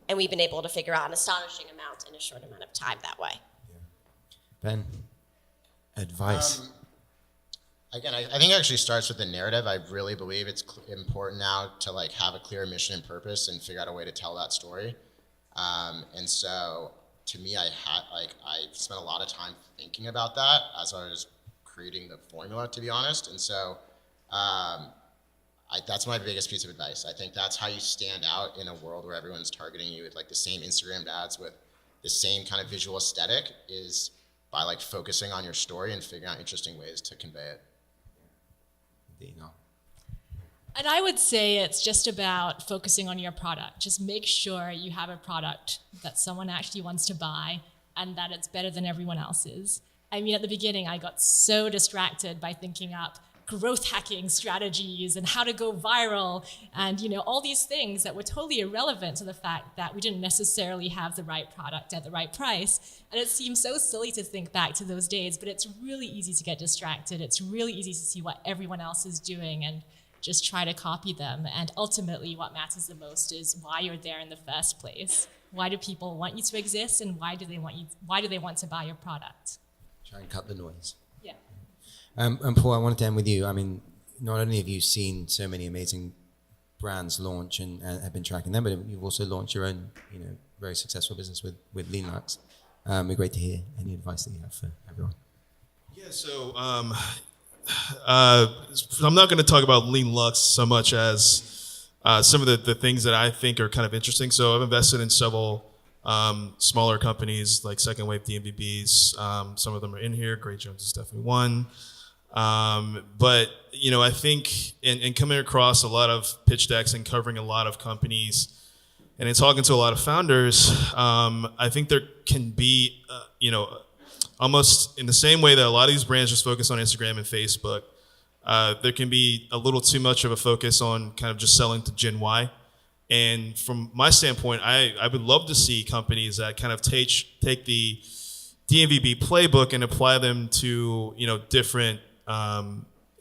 And we've been able to figure out an astonishing amount in a short amount of time that way. Yeah. Ben, advice? Again, I think it actually starts with the narrative. I really believe it's important now to have a clear mission and purpose and figure out a way to tell that story. And so to me, I spent a lot of time thinking about that as I was creating the formula, to be honest. And so that's my biggest piece of advice. I think that's how you stand out in a world where everyone's targeting you with the same Instagram ads with the same kind of visual aesthetic, is by focusing on your story and figuring out interesting ways to convey it. And I would say it's just about focusing on your product. Just make sure you have a product that someone actually wants to buy and that it's better than everyone else's. At the beginning, I got so distracted by thinking up growth hacking strategies and how to go viral and, all these things that were totally irrelevant to the fact that we didn't necessarily have the right product at the right price. And it seems so silly to think back to those days, but it's really easy to get distracted. It's really easy to see what everyone else is doing and just try to copy them. And ultimately, what matters the most is why you're there in the first place. Why do people want you to exist, and why do they want to buy your product? Try and cut the noise. Yeah. And Paul, I wanted to end with you. I mean, not only have you seen so many amazing brands launch and have been tracking them, but you've also launched your own, very successful business with Lean Luxe. It'd be great to hear any advice that you have for everyone. Yeah, so I'm not going to talk about Lean Luxe so much as some of the things that I think are kind of interesting. So I've invested in several smaller companies like second wave DMVBs. Some of them are in here. Gray Jones is definitely one. But, I think in coming across a lot of pitch decks and covering a lot of companies and in talking to a lot of founders, I think there can be, almost in the same way that a lot of these brands just focus on Instagram and Facebook, there can be a little too much of a focus on kind of just selling to Gen Y. And from my standpoint, I would love to see companies that kind of take the DMVB playbook and apply them to, different,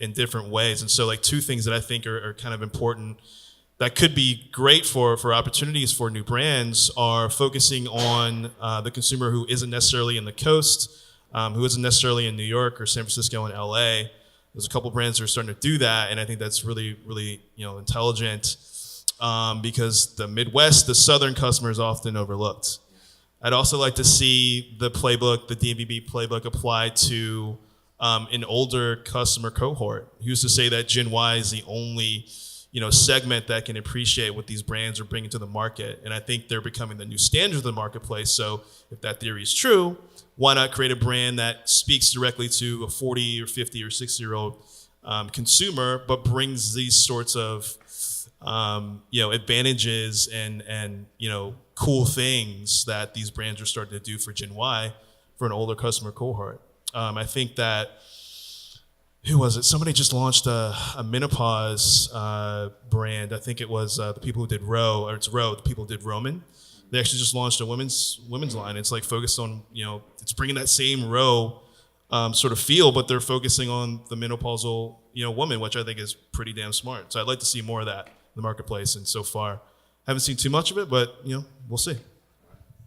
in different ways. And so like two things that I think are kind of important that could be great for opportunities for new brands are focusing on the consumer who isn't necessarily in the coast, who isn't necessarily in New York or San Francisco and LA. There's a couple brands that are starting to do that, and I think that's really, really, intelligent because the Midwest, the Southern customer is often overlooked. I'd also like to see the playbook, the DMVB playbook, applied to an older customer cohort. Who's to say that Gen Y is the only segment that can appreciate what these brands are bringing to the market? And I think they're becoming the new standard of the marketplace. So if that theory is true, why not create a brand that speaks directly to a 40 or 50 or 60-year-old consumer, but brings these sorts of advantages and cool things that these brands are starting to do for Gen Y for an older customer cohort. I think that, who was it? Somebody just launched a menopause brand. I think it was the people who did the people who did Roman. They actually just launched a women's line. It's like focused on, it's bringing that same Row sort of feel, but they're focusing on the menopausal, woman, which I think is pretty damn smart. So I'd like to see more of that in the marketplace. And so far, haven't seen too much of it, but, we'll see.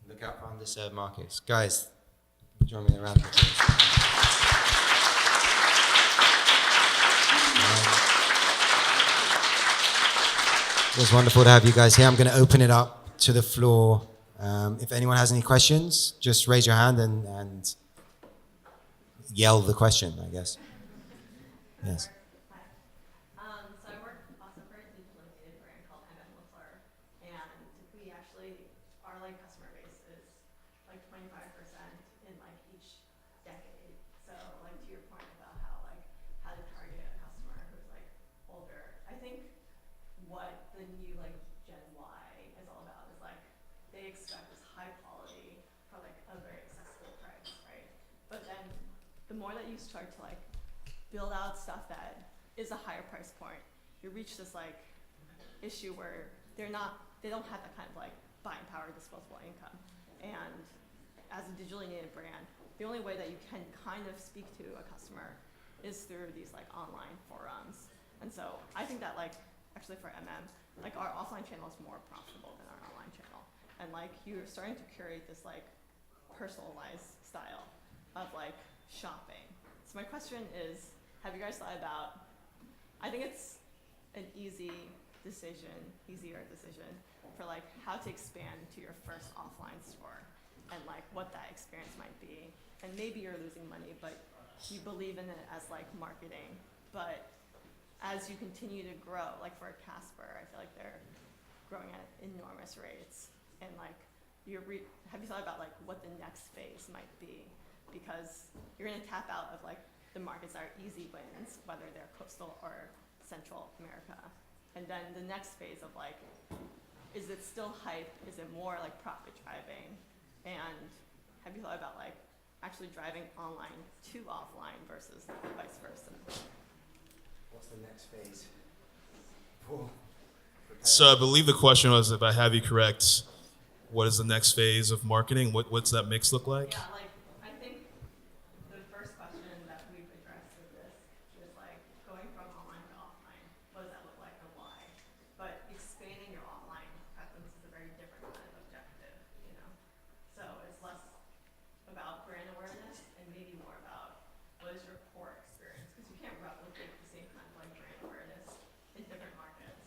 Look out for underserved markets. Guys, join me in a round of applause. It was wonderful to have you guys here. I'm going to open it up to the floor. If anyone has any questions, just raise your hand and yell the question, I guess. Yes. So I work also for a digitally native brand called McCarthy, and we actually, our customer base is 25% in each decade. So to your point about how to target a customer who's older, I think what the new Gen Y is all about is they expect this high quality for a very accessible price, right? But then the more that you start to build out stuff that is a higher price point, you reach this issue where they don't have that kind of buying power, disposable income. And as a digitally native brand, the only way that you can kind of speak to a customer is through these online forums. And so I think that actually for our offline channel is more profitable than our online channel. And you're starting to curate this personalized style of shopping. So my question is, have you guys thought about, I think it's an easier decision for how to expand to your first offline store and what that experience might be. And maybe you're losing money, but you believe in it as marketing. But as you continue to grow, for Casper, I feel they're growing at enormous rates. And have you thought about what the next phase might be? Because you're going to tap out of the markets that are easy wins, whether they're coastal or Central America. And then the next phase of is it still hype? Is it more profit driving? And have you thought about actually driving online to offline versus vice versa? What's the next phase? So I believe the question was, if I have you correct, what is the next phase of marketing? What's that mix look like? Yeah, like, I think the first question that we've addressed with this is like going from online to offline. What does that look like and why? But expanding your online presence is a very different kind of objective, you know? So it's less about brand awareness and maybe more about what is your core experience, because you can't replicate the same kind of like brand awareness in different markets.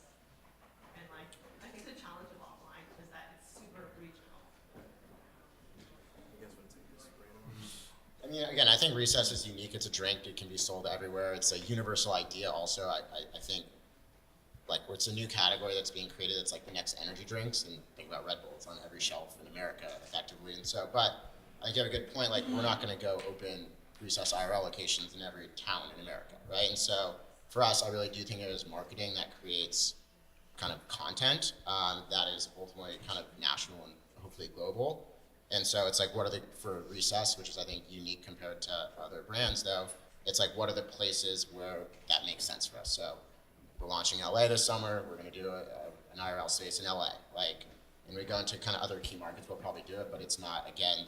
And like, I think the challenge of offline is that it's super regional. I mean, again, I think Recess is unique. It's a drink. It can be sold everywhere. It's a universal idea also. I think, like, it's a new category that's being created. It's like the next energy drinks. And think about Red Bull. It's on every shelf in America, effectively. And so, but I think you have a good point. Like, we're not going to go open Recess IRL locations in every town in America, right? And so, for us, I really do think it is marketing that creates kind of content that is ultimately kind of national and hopefully global. And so it's like, what are the, for Recess, which is I think unique compared to other brands though, it's like, what are the places where that makes sense for us? So we're launching LA this summer, we're gonna do an IRL space in LA. Like, and we go into kind of other key markets, we'll probably do it, but it's not, again,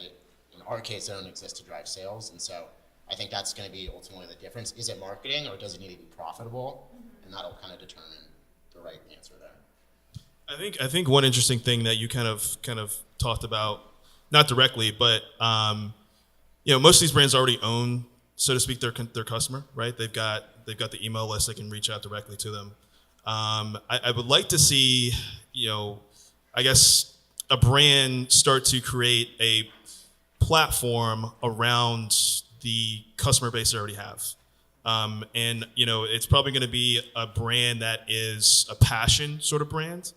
in our case, they don't exist to drive sales. And so I think that's gonna be ultimately the difference. Is it marketing or does it need to be profitable? And that'll kind of determine the right answer there. I think one interesting thing that you kind of talked about, not directly, but most of these brands already own, so to speak, their customer, right? They've got the email list; they can reach out directly to them. I would like to see, I guess, a brand start to create a platform around the customer base they already have. And it's probably going to be a brand that is a passion sort of brand.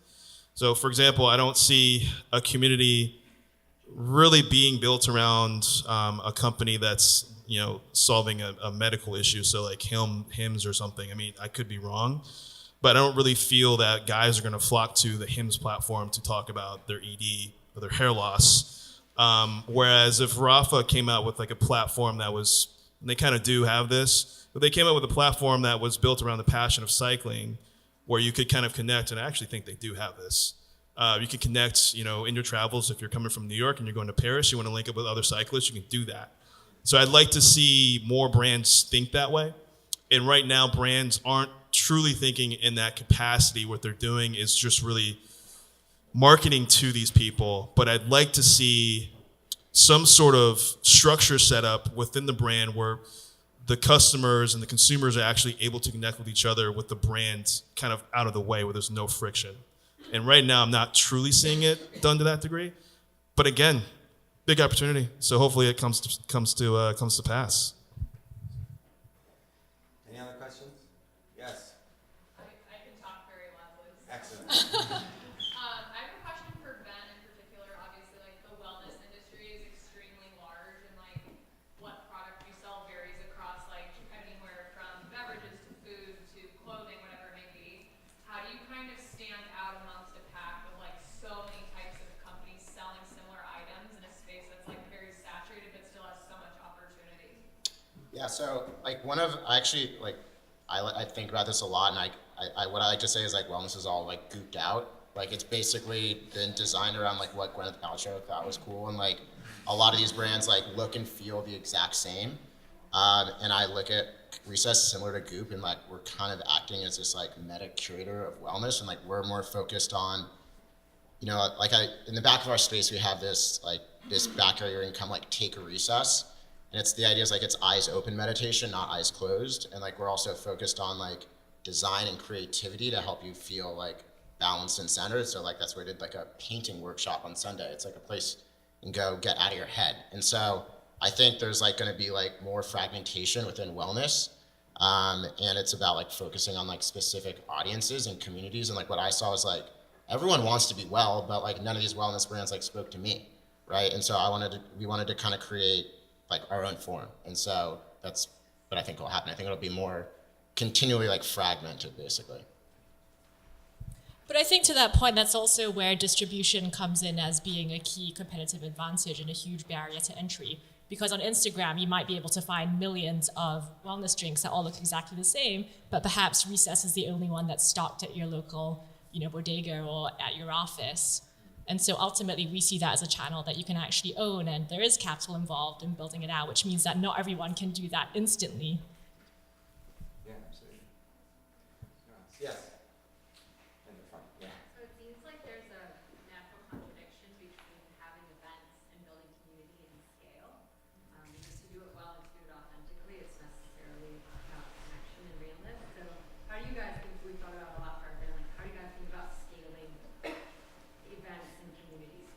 So, for example, I don't see a community really being built around a company that's solving a medical issue. So like Hims or something. I mean, I could be wrong, but I don't really feel that guys are going to flock to the Hims platform to talk about their ED or their hair loss. Whereas if Rafa came out with like a platform that was, and they kind of do have this, but they came out with a platform that was built around the passion of cycling, where you could kind of connect, and I actually think they do have this. You can connect, in your travels. If you're coming from New York and you're going to Paris, you want to link up with other cyclists, you can do that. So I'd like to see more brands think that way. And right now, brands aren't truly thinking in that capacity. What they're doing is just really marketing to these people. But I'd like to see some sort of structure set up within the brand where the customers and the consumers are actually able to connect with each other with the brand kind of out of the way, where there's no friction. And right now, I'm not truly seeing it done to that degree. But again, big opportunity. So hopefully it comes to pass. Any other questions? Yes. I can talk very loudly. Excellent. I have a question for Ben in particular. Obviously, like the wellness industry is extremely large, and like what product you sell varies across like anywhere from beverages to food to clothing, whatever it may be. How do you kind of stand out amongst a pack of like so many types of companies selling similar items in a space that's like very saturated but still has so much opportunity? Yeah, so like I think about this a lot, and what I like to say is like wellness is all like gooped out. Like it's basically been designed around like what Gwyneth Paltrow thought was cool, and like a lot of these brands like look and feel the exact same. And I look at Recess similar to Goop, and like we're kind of acting as this like meta curator of wellness, and like we're more focused on, in the back of our space we have this back area where you can come like take a recess. And it's the idea is like it's eyes open meditation, not eyes closed. And like we're also focused on like design and creativity to help you feel like balanced and centered. So like that's where I did like a painting workshop on Sunday. It's like a place you can go get out of your head. And so I think there's like going to be like more fragmentation within wellness. And it's about like focusing on like specific audiences and communities. And like what I saw was like everyone wants to be well, but like none of these wellness brands like spoke to me, right? And so we wanted to kind of create like our own form. And so that's what I think will happen. I think it'll be more continually like fragmented, basically. But I think to that point, that's also where distribution comes in as being a key competitive advantage and a huge barrier to entry. Because on Instagram, you might be able to find millions of wellness drinks that all look exactly the same, but perhaps Recess is the only one that's stocked at your local, bodega or at your office. And so ultimately, we see that as a channel that you can actually own, and there is capital involved in building it out, which means that not everyone can do that instantly. Yeah, absolutely. Yes. In the front, yeah. So it seems like there's a natural contradiction between having events and building community and scale. Because to do it well and to do it authentically, it's necessarily about connection and realness. So how do you guys think, we thought about a lot for our family, how do you guys think about scaling events and communities?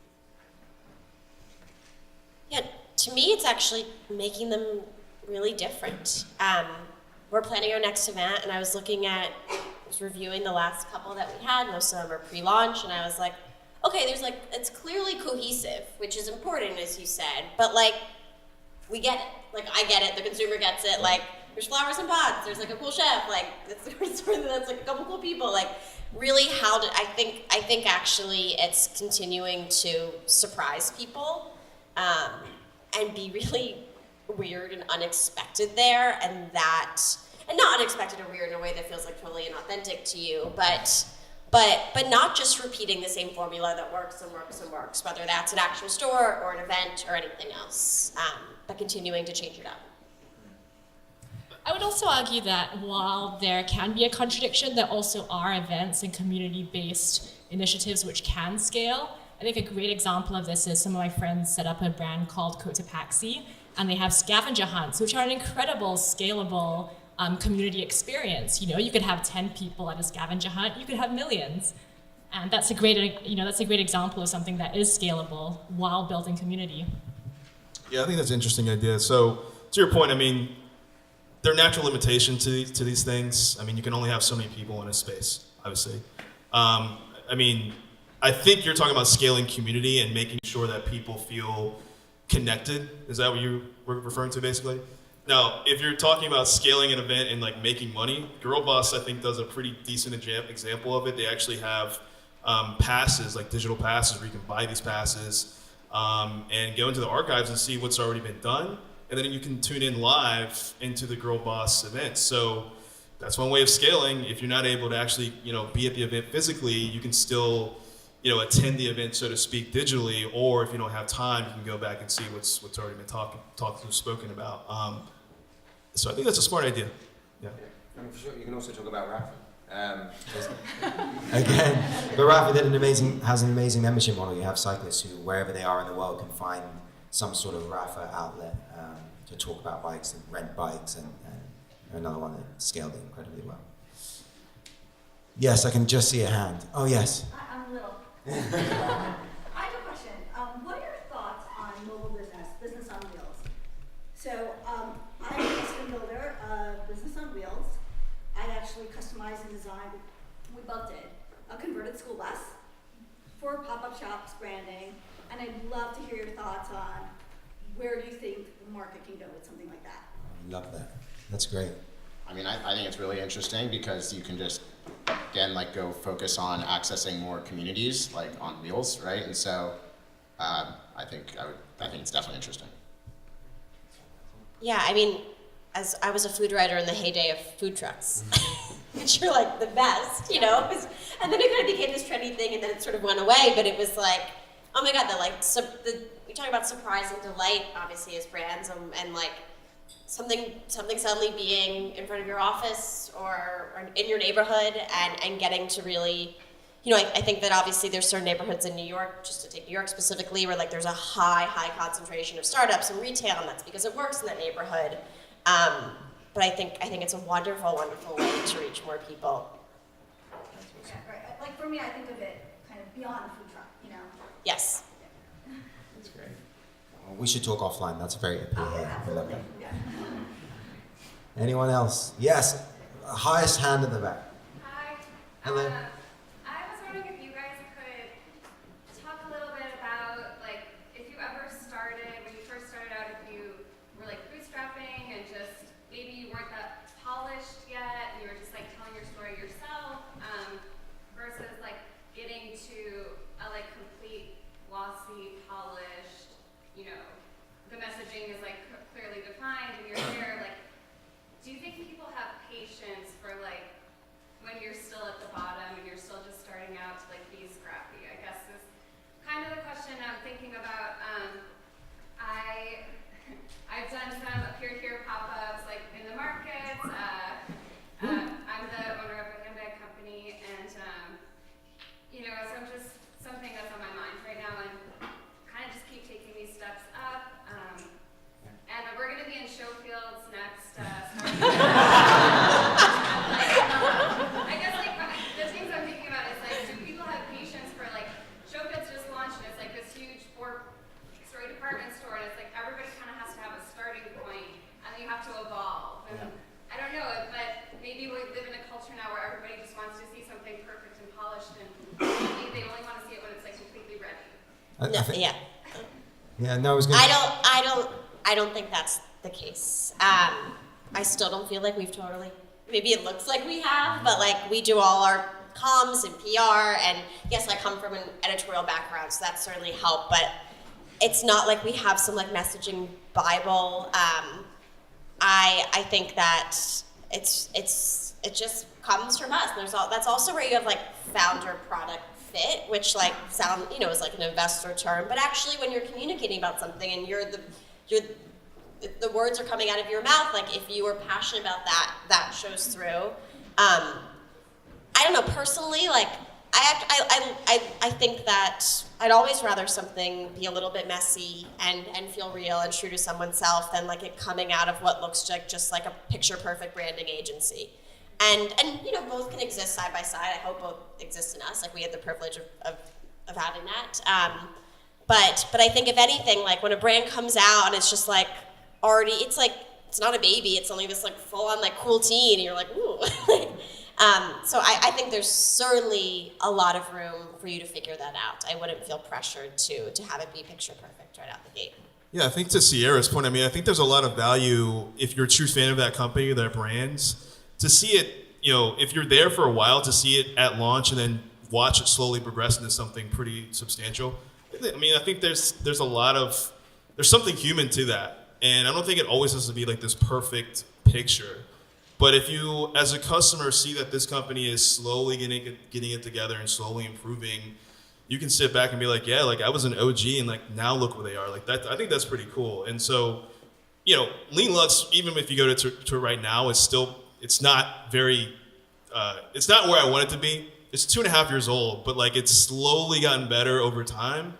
Yeah, to me, it's actually making them really different. We're planning our next event, and I was reviewing the last couple that we had. Most of them are pre-launch, and I was like, okay, it's clearly cohesive, which is important, as you said, but we get it. I get it, the consumer gets it, there's flowers and pots, there's a cool chef, that's a couple cool people, really I think actually it's continuing to surprise people, and be really weird and unexpected there, and not unexpected or weird in a way that feels totally inauthentic to you, but not just repeating the same formula that works and works and works, whether that's an actual store or an event or anything else, but continuing to change it up. I would also argue that while there can be a contradiction, there also are events and community-based initiatives which can scale. I think a great example of this is some of my friends set up a brand called Cotopaxi, and they have scavenger hunts, which are an incredible, scalable community experience. You could have 10 people at a scavenger hunt, you could have millions. And that's a great example of something that is scalable while building community. Yeah, I think that's an interesting idea. So to your point, there are natural limitations to these things. You can only have so many people in a space, obviously. I think you're talking about scaling community and making sure that people feel connected. Is that what you were referring to, basically? Now, if you're talking about scaling an event and making money, Girl Boss, I think, does a pretty decent example of it. They actually have passes, digital passes, where you can buy these passes and go into the archives and see what's already been done. And then you can tune in live into the Girl Boss event. So that's one way of scaling. If you're not able to actually, be at the event physically, you can still, attend the event, so to speak, digitally. Or if you don't have time, you can go back and see what's already been spoken about. So I think that's a smart idea. Yeah. And for sure, you can also talk about Rafa. Again, but Rafa has an amazing membership model. You have cyclists who, wherever they are in the world, can find some sort of Rafa outlet to talk about bikes and rent bikes, and another one that scaled it incredibly well. Yes, I can just see a hand. Oh, yes. I'm little. I have a question. What are your thoughts on mobile business on wheels? So I'm a custom builder of business on wheels. I actually customized and designed, we both did, a converted school bus for pop-up shops, branding, and I'd love to hear your thoughts on where do you think the market can go with something like that? I love that. That's great. I think it's really interesting because you can just, again, go focus on accessing more communities, on wheels, right? And so I think it's definitely interesting. Yeah, as I was a food writer in the heyday of food trucks, which are the best, and then it kind of became this trendy thing, and then it sort of went away, but it was oh my God, we talk about surprise and delight, obviously, as brands, and something suddenly being in front of your office or in your neighborhood and getting to really, I think that obviously there's certain neighborhoods in New York, just to take New York specifically, where there's a high concentration of startups and retail, and that's because it works in that neighborhood. But I think it's a wonderful, wonderful way to reach more people. Yeah, right. For me, I think of it kind of beyond food truck, Yes. That's great. Well, we should talk offline. That's very appealing. I love that. Yeah. Anyone else? Yes. Highest hand in the back. Hi. Hello. I was wondering if you guys could talk a little bit about, if you ever started, when you first started out, if you were, bootstrapping and just maybe you weren't that polished yet, and you were just, telling your story yourself, versus, getting to a, complete, glossy, polished, the messaging is, evolve. And I don't know, but maybe we live in a culture now where everybody just wants to see something perfect and polished, and maybe they only want to see it when it's like completely ready. Yeah. Yeah, no, I was going I don't think that's the case. I still don't feel like we've totally, maybe it looks like we have, but like we do all our comms and PR, and yes, I come from an editorial background, so that certainly helped, but it's not like we have some like messaging Bible. I think that it just comes from us. That's also where you have like founder product fit, which like is like an investor term, but actually when you're communicating about something and the words are coming out of your mouth, like if you are passionate about that shows through. I don't know, personally, like I think that I'd always rather something be a little bit messy and feel real and true to someone's self than like it coming out of what looks like just like a picture perfect branding agency. And both can exist side by side. I hope both exist in us. Like we had the privilege of having that. But I think if anything, like when a brand comes out and it's just like already, it's like, it's not a baby, it's only this like full on like cool teen and you're like, ooh. So I think there's certainly a lot of room for you to figure that out. I wouldn't feel pressured to have it be picture perfect right out the gate. Yeah, I think to Sierra's point, I think there's a lot of value if you're a true fan of that company, their brands, to see it, if you're there for a while, to see it at launch and then watch it slowly progress into something pretty substantial. I think there's something human to that. And I don't think it always has to be like this perfect picture. But if you, as a customer, see that this company is slowly getting it together and slowly improving, you can sit back and be like, yeah, like I was an OG and like now look where they are. Like that, I think that's pretty cool. And so, Lean Luxe, even if you go to right now, it's not very, it's not where I want it to be. It's 2.5 years old, but like it's slowly gotten better over time.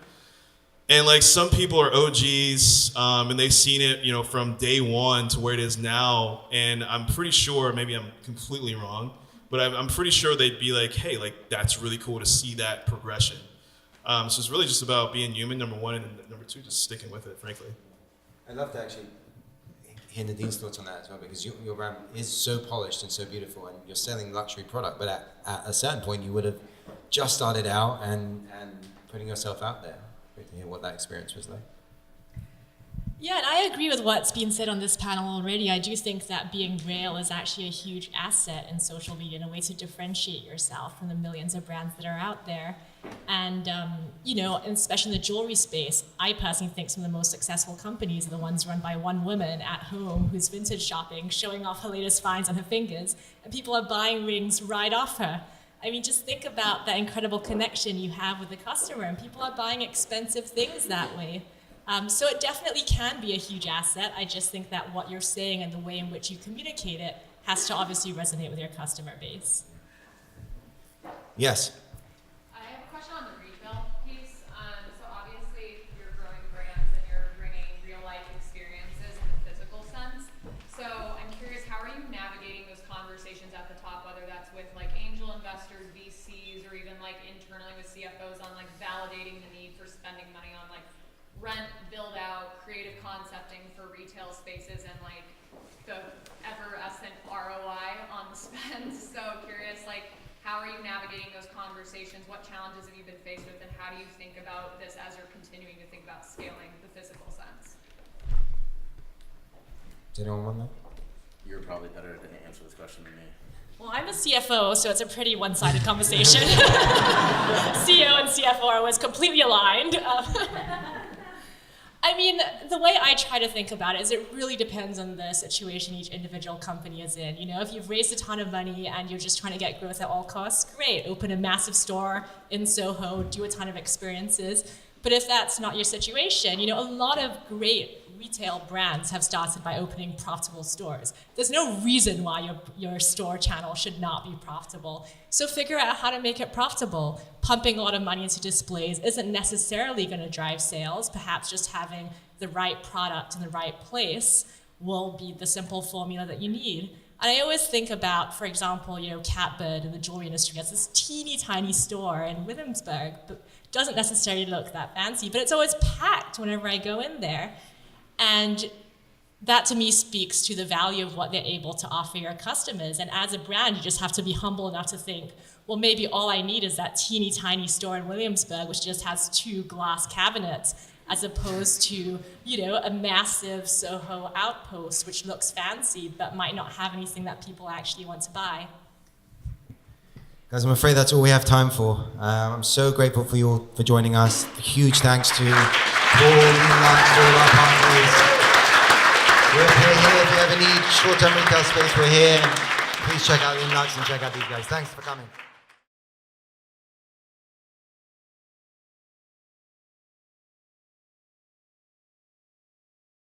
And like some people are OGs, and they've seen it, from day one to where it is now. And I'm pretty sure, maybe I'm completely wrong, but I'm pretty sure they'd be like, hey, like that's really cool to see that progression. So it's really just about being human, number one, and number two, just sticking with it, frankly. I'd love to actually hear Nadine's thoughts on that as well, because your brand is so polished and so beautiful, and you're selling luxury product, but at a certain point you would have just started out and putting yourself out there. Great to hear what that experience was like. Yeah, and I agree with what's been said on this panel already. I do think that being real is actually a huge asset in social media and a way to differentiate yourself from the millions of brands that are out there. And, especially in the jewelry space, I personally think some of the most successful companies are the ones run by one woman at home who's vintage shopping, showing off her latest finds on her fingers, and people are buying rings right off her. Just think about that incredible connection you have with the customer, and people are buying expensive things that way. So it definitely can be a huge asset. I just think that what you're saying and the way in which you communicate it has to obviously resonate with your customer base. Yes. I have a question on the retail piece. So obviously you're growing brands and you're bringing real life experiences in the physical sense. So I'm curious, how are you navigating those conversations at the top, whether that's with like angel investors, VCs, or even like internally with CFOs on like validating the need for spending money on like rent, build out, creative concepting for retail spaces, and like the effervescent ROI on the spend. So curious, like, how are you navigating those conversations? What challenges have you been faced with, and how do you think about this as you're continuing to think about scaling the physical sense? Does anyone want that? You're probably better to answer this question than me. Well, I'm a CFO, so it's a pretty one-sided conversation. CEO and CFO are always completely aligned. The way I try to think about it is it really depends on the situation each individual company is in. If you've raised a ton of money and you're just trying to get growth at all costs, great. Open a massive store in Soho, do a ton of experiences. But if that's not your situation, a lot of great retail brands have started by opening profitable stores. There's no reason why your store channel should not be profitable. So figure out how to make it profitable. Pumping a lot of money into displays isn't necessarily going to drive sales. Perhaps just having the right product in the right place will be the simple formula that you need. And I always think about, for example, Catbird in the jewelry industry has this teeny tiny store in Williamsburg, but doesn't necessarily look that fancy, but it's always packed whenever I go in there. And that to me speaks to the value of what they're able to offer your customers. And as a brand, you just have to be humble enough to think, well, maybe all I need is that teeny tiny store in Williamsburg, which just has 2 glass cabinets, as opposed to, a massive Soho outpost, which looks fancy, but might not have anything that people actually want to buy. Guys, I'm afraid that's all we have time for. I'm so grateful for you all for joining us. Huge thanks to Paul, Lean Luxe, all our partners. We're here. If you ever need short-term retail space, we're here. Please check out Lean Luxe and check out these guys. Thanks for coming.